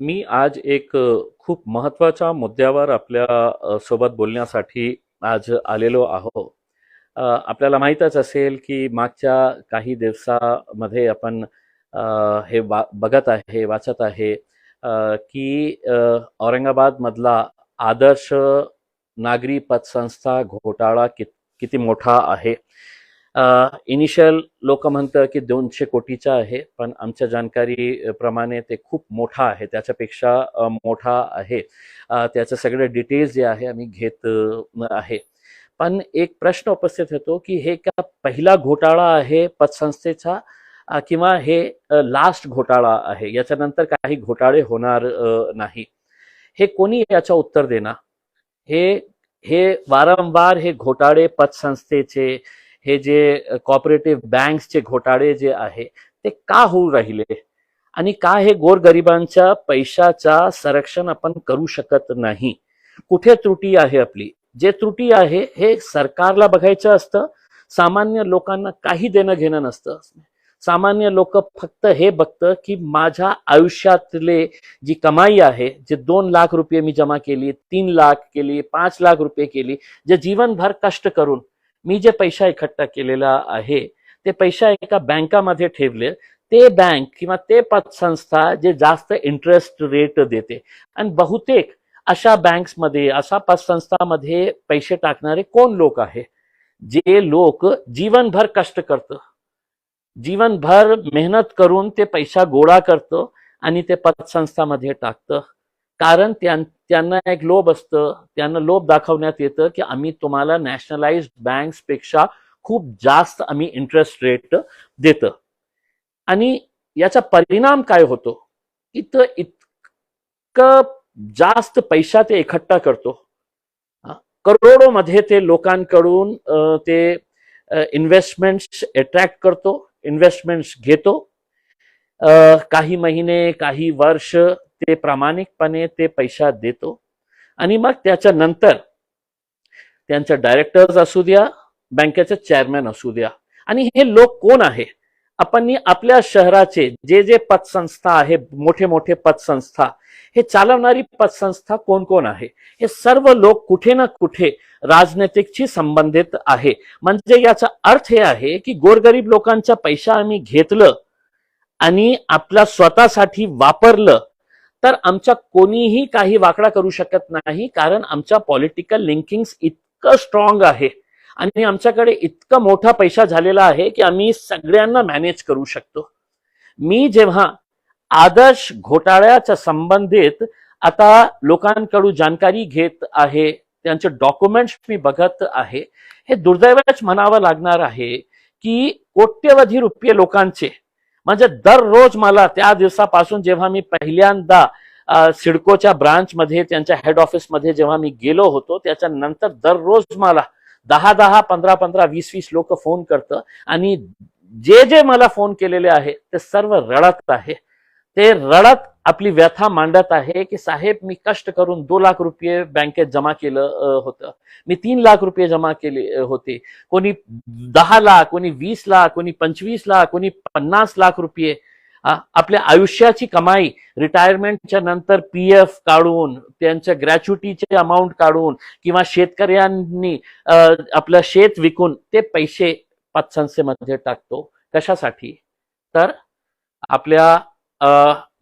मी आज एक खूप महत्त्वाच्या मुद्द्यावर आपल्या सोबत बोलण्यासाठी आज आलेलो आहो. आपल्याला माहीतच असेल की मागच्या काही दिवसामध्ये आपण हे बघत आहे, वाचत आहे की औरंगाबादमधला आदर्श नागरी पतसंस्था घोटाळा किती मोठा आहे. इनिशियल लोक म्हणतं की 200 कोटीचा आहे, पण आमच्या जानकारी प्रमाणे ते खूप मोठा आहे, त्याच्यापेक्षा मोठा आहे. त्याचे सगळे डिटेल्स जे आहे आम्ही घेत आहे. पण एक प्रश्न उपस्थित होतो की हे का पहिला घोटाळा आहे पतसंस्थेचा किंवा हे लास्ट घोटाळा आहे, याच्यानंतर काही घोटाळे होणार नाही. हे कोणी याचं उत्तर देणार? हे हे वारंवार हे घोटाळे पतसंस्थेचे, हे जे कॉपरेटिव्ह बँक्सचे घोटाळे जे आहे ते का होऊ राहिले आणि का हे गोरगरिबांच्या पैशाचा संरक्षण आपण करू शकत नाही? कुठे त्रुटी आहे आपली? जे त्रुटी आहे हे सरकारला बघायचं असतं. सामान्य लोकांना काही देणं घेणं नसतं. सामान्य लोक फक्त हे बघतं की माझ्या आयुष्यातले जी कमाई आहे, जे 2 लाख रुपये मी जमा केली, 3 लाख केली, 5 लाख रुपये केली, जे जीवनभर कष्ट करून मी जे पैसा इकट्ठा केलेला आहे ते पैसा एका बँकामध्ये ठेवले, ते बँक किंवा ते पतसंस्था जे जास्त इंटरेस्ट रेट देते. आणि बहुतेक अशा बँक्समध्ये, अशा पतसंस्थामध्ये पैसे टाकणारे कोण लोक आहे? जे लोक जीवनभर कष्ट करतं, जीवनभर मेहनत करून ते पैसा गोळा करतं आणि ते पतसंस्थामध्ये टाकतं. कारण त्यांना एक लोभ असतं, त्यांना लोभ दाखवण्यात येतं की आम्ही तुम्हाला नॅशनलाइज्ड बँक्स पेक्षा खूप जास्त आम्ही इंटरेस्ट रेट देतं. आणि याचा परिणाम काय होतो? इतकं जास्त पैसा ते इकट्ठा करतो, करोडोमध्ये ते लोकांकडून ते इन्व्हेस्टमेंट्स अट्रॅक्ट करतो, इन्व्हेस्टमेंट्स घेतो. काही महिने, काही वर्ष ते प्रामाणिकपणे ते पैसा देतो आणि मग त्याच्यानंतर त्यांचे डायरेक्टर्स असू द्या, बँकेचे चेअरमॅन असू द्या, आणि हे लोक कोण आहे? आपण आपल्या शहराचे जे जे पतसंस्था आहे, मोठे मोठे पतसंस्था, हे चालवणारी पतसंस्था कोण कोण आहे? हे सर्व लोक कुठे ना कुठे राजनैतिकशी संबंधित आहे. म्हणजे याचा अर्थ हे आहे की गोरगरीब लोकांचा पैसा आम्ही घेतलं आणि आपल्या स्वतःसाठी वापरलं तर आमच्या कोणीही काही वाकडा करू शकत नाही, कारण आमच्या पॉलिटिकल लिंकिंग्स इतकं स्ट्रॉंग आहे आणि आमच्याकडे इतका मोठा पैसा झालेला आहे की आम्ही सगळ्यांना मॅनेज करू शकतो. मी जेव्हा आदर्श घोटाळ्याच्या संबंधित आता लोकांकडून जानकारी घेत आहे, त्यांचे डॉक्युमेंट्स मी बघत आहे, हे दुर्दैवच म्हणावं लागणार आहे की कोट्यवधी रुपये लोकांचे, म्हणजे दररोज मला त्या दिवसापासून जेव्हा मी पहिल्यांदा सिडकोच्या ब्रांचमध्ये, त्यांच्या हेड ऑफिसमध्ये जेव्हा मी गेलो होतो, त्याच्यानंतर दररोज मला 10-10, 15-15, 20-20 लोक फोन करतं आणि जे जे मला फोन केलेले आहे ते सर्व रडत आहे. ते रडत आपली व्यथा मांडत आहे की साहेब, मी कष्ट करून 2 लाख रुपये बँकेत जमा केलं होतं, मी 3 लाख रुपये जमा केले होते, कोणी 10 लाख, कोणी 20 लाख, कोणी 25 लाख, कोणी 50 लाख रुपये, आपल्या आयुष्याची कमाई रिटायरमेंटच्या नंतर पीएफ काढून, त्यांच्या ग्रॅच्युटीचे अमाऊंट काढून, किंवा शेतकऱ्यांनी आपलं शेत विकून ते पैसे पतसंस्थेमध्ये टाकतो. कशासाठी? तर आपल्या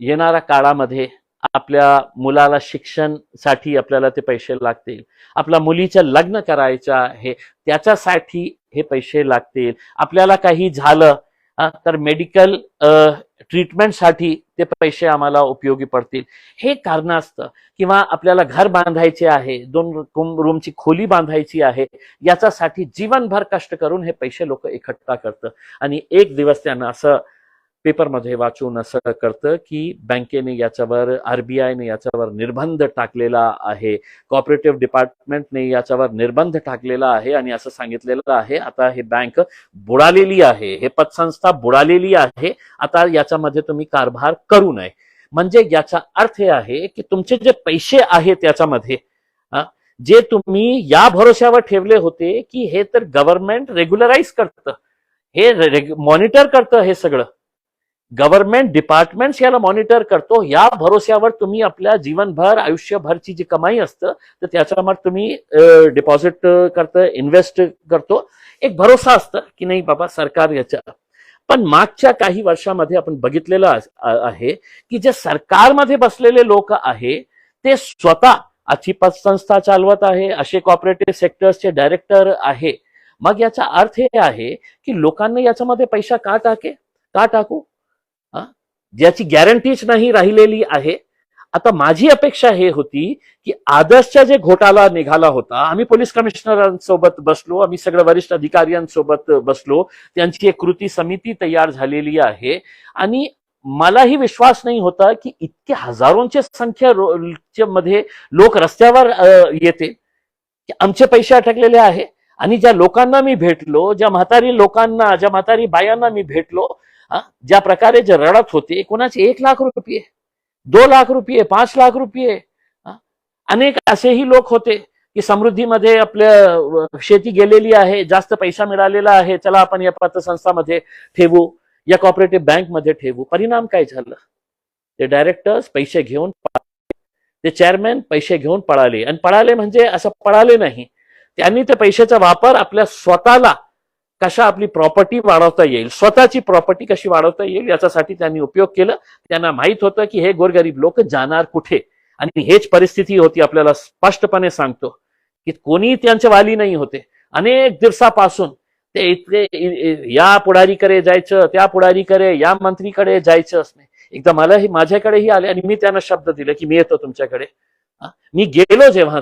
येणाऱ्या काळामध्ये आपल्या मुलाला शिक्षणासाठी आपल्याला ते पैसे लागतील, आपल्या मुलीचं लग्न करायचं आहे त्याच्यासाठी हे पैसे लागतील, आपल्याला काही झालं तर मेडिकल ट्रीटमेंटसाठी ते पैसे आम्हाला उपयोगी पडतील, हे कारणास्तव, किंवा आपल्याला घर बांधायचे आहे, 2 रूमची खोली बांधायची आहे, याच्यासाठी जीवनभर कष्ट करून हे पैसे लोक इकट्ठा करतात. आणि एक दिवस त्यांना असं पेपरमध्ये वाचून असं करतं की बँकेने याच्यावर, आरबीआयने याच्यावर निर्बंध टाकलेला आहे, कॉपरेटिव्ह डिपार्टमेंटने याच्यावर निर्बंध टाकलेला आहे आणि असं सांगितलेलं आहे आता हे बँक बुडालेली आहे, हे पतसंस्था बुडालेली आहे, आता याच्यामध्ये तुम्ही कारभार करू नये. म्हणजे याचा अर्थ हे आहे की तुमचे जे पैसे आहेत त्याच्यामध्ये, जे तुम्ही या भरोश्यावर ठेवले होते की हे तर गव्हर्नमेंट रेग्युलराइज करतं, हे मॉनिटर करतं हे सगळं, गव्हर्नमेंट डिपार्टमेंट्स याला मॉनिटर करतो. या भरोश्यावर तुम्ही आपल्या जीवनभर आयुष्यभरची जी कमाई असतं तर त्याच्यावर तुम्ही डिपॉझिट करतं, इन्व्हेस्ट करतो. एक भरोसा असतं की नाही बाबा सरकार याच्या. पण मागच्या काही वर्षामध्ये आपण बघितलेलं आहे की जे सरकारमध्ये बसलेले लोक आहे ते स्वतः अशी पतसंस्था चालवत आहे, असे कॉपरेटिव्ह सेक्टर्सचे डायरेक्टर आहे. मग याचा अर्थ हे आहे की लोकांना याच्यामध्ये पैसा का टाकू, ज्याची गॅरंटीच नाही राहिलेली आहे. आता माझी अपेक्षा हे होती की आदर्शचा जे घोटाळा निघाला होता, आम्ही पोलीस कमिशनरांसोबत बसलो, आम्ही सगळ्या वरिष्ठ अधिकाऱ्यांसोबत बसलो, त्यांची एक कृती समिती तयार झालेली आहे आणि मलाही विश्वास नाही होता की इतके हजारोंची संख्या मध्ये लोक रस्त्यावर येते की आमचे पैसे अटकलेले आहे. आणि ज्या लोकांना मी भेटलो, ज्या म्हातारी बायांना मी भेटलो, ज्या प्रकारे जे रडत होते, कोणाचे 1,00,000 रुपये, 2,00,000 रुपये, 5,00,000 रुपये, अनेक असेही लोक होते की समृद्धीमध्ये आपल्या शेती गेलेली आहे, जास्त पैसा मिळालेला आहे, चला आपण या पतसंस्थामध्ये ठेवू, या कॉपरेटिव्ह बँकमध्ये ठेवू. परिणाम काय झाला, ते डायरेक्टर्स पैसे घेऊन, ते चेअरमॅन पैसे घेऊन पळाले. आणि पळाले म्हणजे असं पळाले नाही, त्यांनी त्या पैशाचा वापर आपल्या स्वतःला कशा आपली प्रॉपर्टी वाढवता येईल, स्वतःची प्रॉपर्टी कशी वाढवता येईल याच्यासाठी त्यांनी उपयोग केला. त्यांना माहित होतं की हे गोरगरीब लोक जाणार कुठे. आणि हेच परिस्थिती होती, आपल्याला स्पष्टपणे सांगतो की कोणी त्यांचे वाली नाही होते. अनेक दिवसापासून ते इतके या पुढारीकडे जायचं, त्या पुढारीकडे, या मंत्रीकडे जायचं असणे. एकदा मलाही माझ्याकडेही आले आणि मी त्यांना शब्द दिले की मी येतो तुमच्याकडे. मी गेलो जेव्हा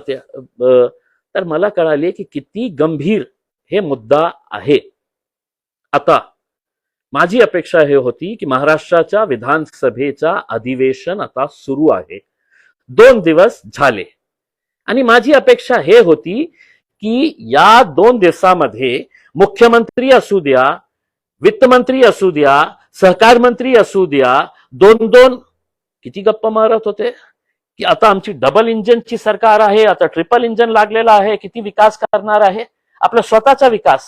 तर मला कळाले की किती गंभीर हे मुद्दा आहे. आता माझी अपेक्षा हे होती की महाराष्ट्राच्या विधानसभेचा अधिवेशन आता सुरू आहे, 2 दिवस झाले, आणि माझी अपेक्षा हे होती की या 2 दिवसामध्ये मुख्यमंत्री असू द्या, वित्तमंत्री असू द्या, सहकार मंत्री असू द्या, 2-2 किती गप्पा मारत होते की आता आमची डबल इंजिनची सरकार आहे, आता ट्रिपल इंजिन लागलेला आहे, किती विकास करणार आहे, आपला स्वतःचा विकास.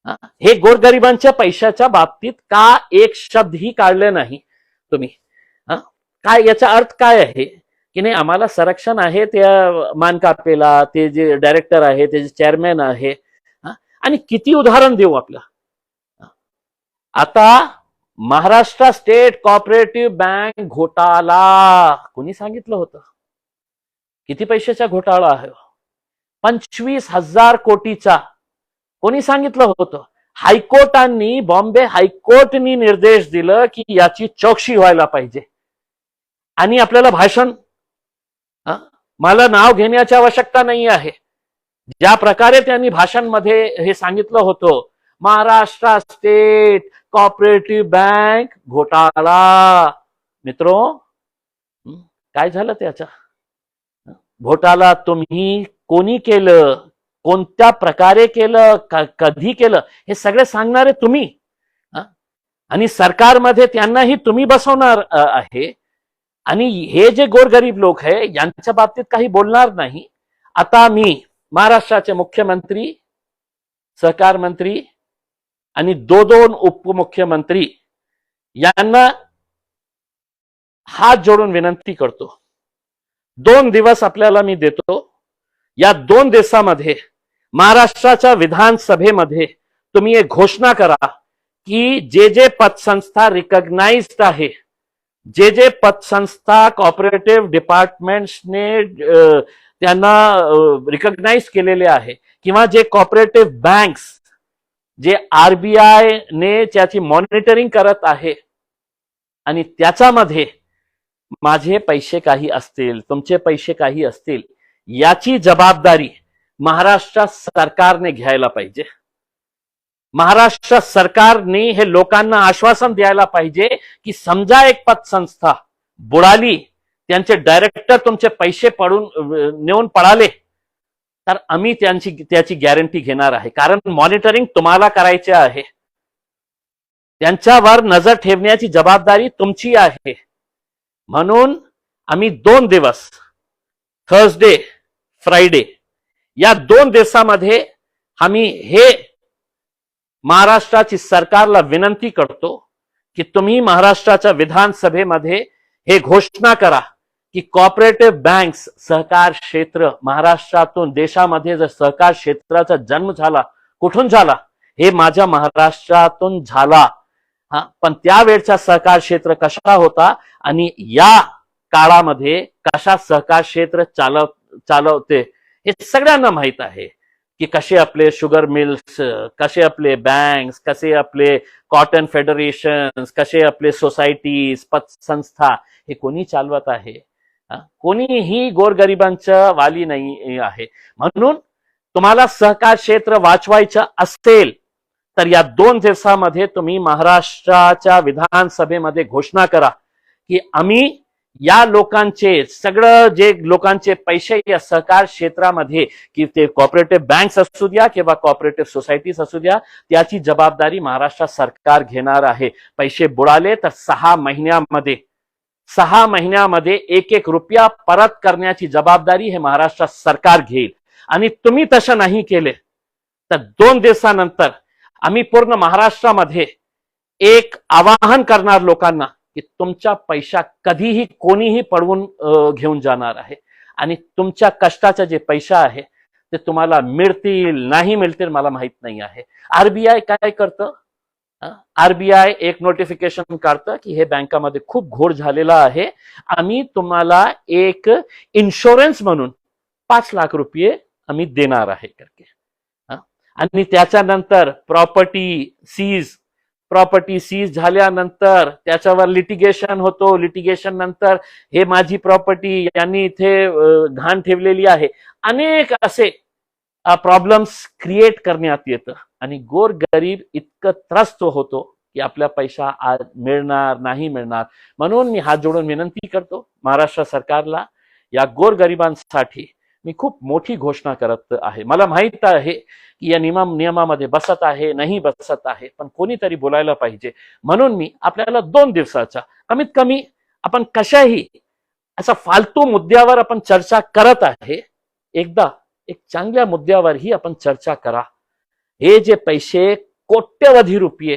हे गोरगरिबांच्या पैशाच्या बाबतीत का एक शब्दही काढले नाही तुम्ही. काय याचा अर्थ काय आहे की नाही आम्हाला संरक्षण आहे त्या मानकापेला, ते जे डायरेक्टर आहे, ते जे चेअरमॅन आहे, आणि किती उदाहरण देऊ आपलं. आता महाराष्ट्र स्टेट कॉपरेटिव्ह बँक घोटाळा कोणी सांगितलं होतं, किती पैशाचा घोटाळा आहे, 25,000 कोटीचा कोणी सांगितलं होतं. हायकोर्टांनी, बॉम्बे हायकोर्टनी निर्देश दिलं की याची चौकशी व्हायला पाहिजे. आणि आपल्याला भाषण, मला नाव घेण्याची आवश्यकता नाही आहे, ज्या प्रकारे त्यांनी भाषणमध्ये हे सांगितलं होतं, महाराष्ट्र स्टेट कॉपरेटिव्ह बँक घोटाळा. मित्रो, काय झालं त्याचा घोटाळा, तुम्ही कोणी केलं, कोणत्या प्रकारे केलं, कधी केलं, हे सगळे सांगणारे तुम्ही. आणि सरकारमध्ये त्यांनाही तुम्ही बसवणार आहे. आणि हे जे गोरगरीब लोक आहे यांच्या बाबतीत काही बोलणार नाही. आता मी महाराष्ट्राचे मुख्यमंत्री, सहकार मंत्री आणि 2 उपमुख्यमंत्री यांना हात जोडून विनंती करतो, 2 दिवस आपल्याला मी देतो. या 2 दिवसामध्ये महाराष्ट्राच्या विधानसभेमध्ये तुम्ही एक घोषणा करा की जे पतसंस्था रिकॉग्नाइज्ड आहे, जे पतसंस्था कॉपरेटिव्ह डिपार्टमेंट्सने त्यांना रिकॉग्नाइज केलेले आहे, किंवा जे कॉपरेटिव्ह बँक्स जे आरबीआय ने त्याची मॉनिटरिंग करत आहे, आणि त्याच्यामध्ये माझे पैसे काही असतील, तुमचे पैसे काही असतील, याची जबाबदारी महाराष्ट्र सरकारने घ्यायला पाहिजे. महाराष्ट्र सरकारने हे लोकांना आश्वासन द्यायला पाहिजे की समजा एक पतसंस्था बुडाली, त्यांचे डायरेक्टर तुमचे पैसे नेऊन पळाले, तर आम्ही त्याची गॅरंटी घेणार आहे. कारण मॉनिटरिंग तुम्हाला करायचे आहे, त्यांच्यावर नजर ठेवण्याची जबाबदारी तुमची आहे. म्हणून आम्ही 2 दिवस, थर्सडे, फ्रायडे, या 2 दिवसामध्ये आम्ही हे महाराष्ट्राची सरकारला विनंती करतो की तुम्ही महाराष्ट्राच्या विधानसभेमध्ये हे घोषणा करा की कॉपरेटिव्ह बँक्स सहकार क्षेत्र महाराष्ट्रातून देशामध्ये जर सहकार क्षेत्राचा जन्म झाला कुठून झाला हे माझ्या महाराष्ट्रातून झाला पण त्यावेळचा सहकार क्षेत्र कशा होता आणि या काळामध्ये कशा सहकार क्षेत्र चालवते हे सगळ्यांना माहित आहे की कसे आपले शुगर मिल्स कसे आपले बँक्स कसे आपले कॉटन फेडरेशन कसे आपले सोसायटीज पतसंस्था हे कोणी चालवत आहे कोणीही गोरगरिबांचं वाली नाही आहे म्हणून तुम्हाला सहकार क्षेत्र वाचवायचं असेल तर या 2 दिवसामध्ये तुम्ही महाराष्ट्राच्या विधानसभेमध्ये घोषणा करा की आम्ही या लोकांचे सगळं जे लोकांचे पैसे या सहकार क्षेत्रामध्ये की ते कॉपरेटिव्ह बँक्स असू द्या किंवा कॉपरेटिव्ह सोसायटीज असू द्या त्याची जबाबदारी महाराष्ट्र सरकार घेणार आहे पैसे बुडाले तर 6 महिन्यामध्ये 1 रुपया परत करण्याची जबाबदारी हे महाराष्ट्र सरकार घेईल आणि तुम्ही तसं नाही केले तर 2 दिवसानंतर आम्ही पूर्ण महाराष्ट्रामध्ये एक आवाहन करणार लोकांना की तुमच्या पैसा कधीही कोणीही पळवून घेऊन जाणार आहे आणि तुमच्या कष्टाचे जे पैसा आहे ते तुम्हाला मिळतील नाही मिळतील मला माहित नाही आहे आरबीआय काय करतं आरबीआय एक नोटिफिकेशन काढतं की हे बँकामध्ये खूप घोळ झालेला आहे आम्ही तुम्हाला एक इन्शुरन्स म्हणून 5 लाख रुपये आम्ही देणार आहे करके आणि त्याच्यानंतर प्रॉपर्टी सीज झाल्यानंतर त्याच्यावर लिटिगेशन होतो लिटिगेशन नंतर हे माझी प्रॉपर्टी यांनी इथे घाण ठेवलेली आहे अनेक असे प्रॉब्लेम्स क्रिएट करण्यात येतं आणि गोरगरीब इतकं त्रस्त होतो की आपला पैसा आज मिळणार नाही मिळणार म्हणून मी हात जोडून विनंती करतो महाराष्ट्र सरकारला या गोरगरिबांसाठी मी खूप मोठी घोषणा करत आहे मला माहित आहे की या नियमामध्ये बसत आहे नाही बसत आहे पण कोणीतरी बोलायला पाहिजे म्हणून मी आपल्याला 2 दिवसाचा कमीत कमी आपण कशाही असा फालतू मुद्द्यावर आपण चर्चा करत आहे एकदा एक चांगल्या मुद्द्यावरही आपण चर्चा करा हे जे पैसे कोट्यवधी रुपये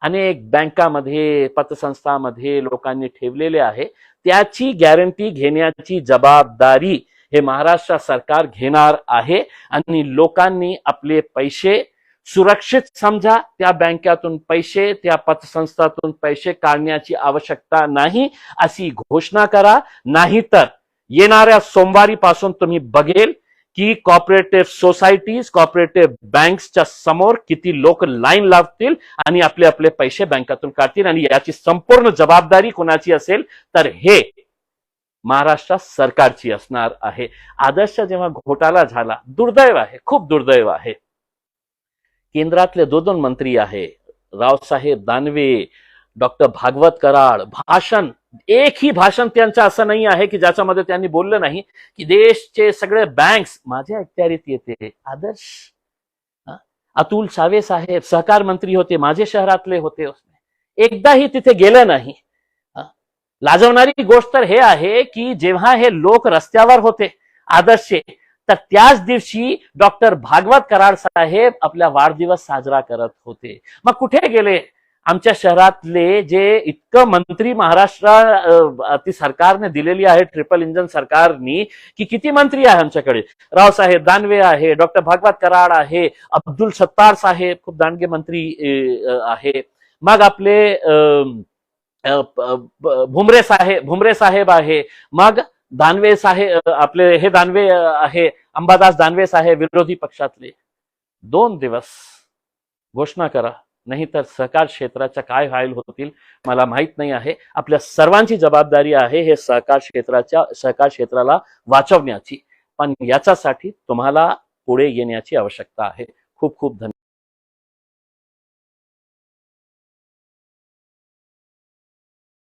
अनेक बँकामध्ये पतसंस्थांमध्ये लोकांनी ठेवलेले आहे त्याची गॅरंटी घेण्याची जबाबदारी हे महाराष्ट्र सरकार घेणार आहे आणि लोकांनी आपले पैसे सुरक्षित समजा त्या बँकेतून पैसे त्या पतसंस्थातून पैसे काढण्याची आवश्यकता नाही अशी घोषणा करा नाहीतर येणाऱ्या सोमवारी पासून तुम्ही बघेल की कॉपरेटिव्ह सोसायटीज कॉपरेटिव्ह बँक्सच्या समोर किती लोक लाईन लावतील आणि आपले आपले पैसे बँकेतून काढतील आणि याची संपूर्ण जबाबदारी कोणाची असेल तर हे महाराष्ट्र सरकारची असणार आहे आदर्श जेव्हा घोटाळा झाला दुर्दैव आहे खूप दुर्दैव आहे केंद्रातले 2 मंत्री आहे रावसाहेब दानवे डॉक्टर भागवत कराड भाषण एकही भाषण त्यांचं असं नाही आहे की ज्याच्यामध्ये त्यांनी बोललं नाही की देशचे सगळे बँक्स माझ्या अखत्यारीत येते आदर्श अतुल सावे साहेब सहकार मंत्री होते माझे शहरातले होते एकदाही तिथे गेलं नाही लाजवणारी गोष्ट तर हे आहे की जेव्हा हे लोक रस्त्यावर होते आदर्शचे तर त्याच दिवशी डॉक्टर भागवत कराड साहेब आपला वाढदिवस साजरा करत होते मग कुठे गेले आमच्या शहरातले जे इतकं मंत्री महाराष्ट्र सरकारने दिलेली आहे ट्रिपल इंजन सरकारनी की किती मंत्री आहे आमच्याकडे रावसाहेब दानवे आहे डॉक्टर भागवत कराड आहे अब्दुल सत्तार साहेब खूप दांडगे मंत्री आहे मग आपले भुमरे साहेब आहे मग दानवे साहेब आपले हे दानवे आहे अंबादास दानवे साहेब विरोधी पक्षातले 2 दिवस घोषणा करा नाहीतर सहकार क्षेत्राच्या काय हाल होतील मला माहित नाही आहे आपल्या सर्वांची जबाबदारी आहे हे सहकार क्षेत्राला वाचवण्याची पण याच्यासाठी तुम्हाला पुढे येण्याची आवश्यकता आहे खूप खूप धन्यवाद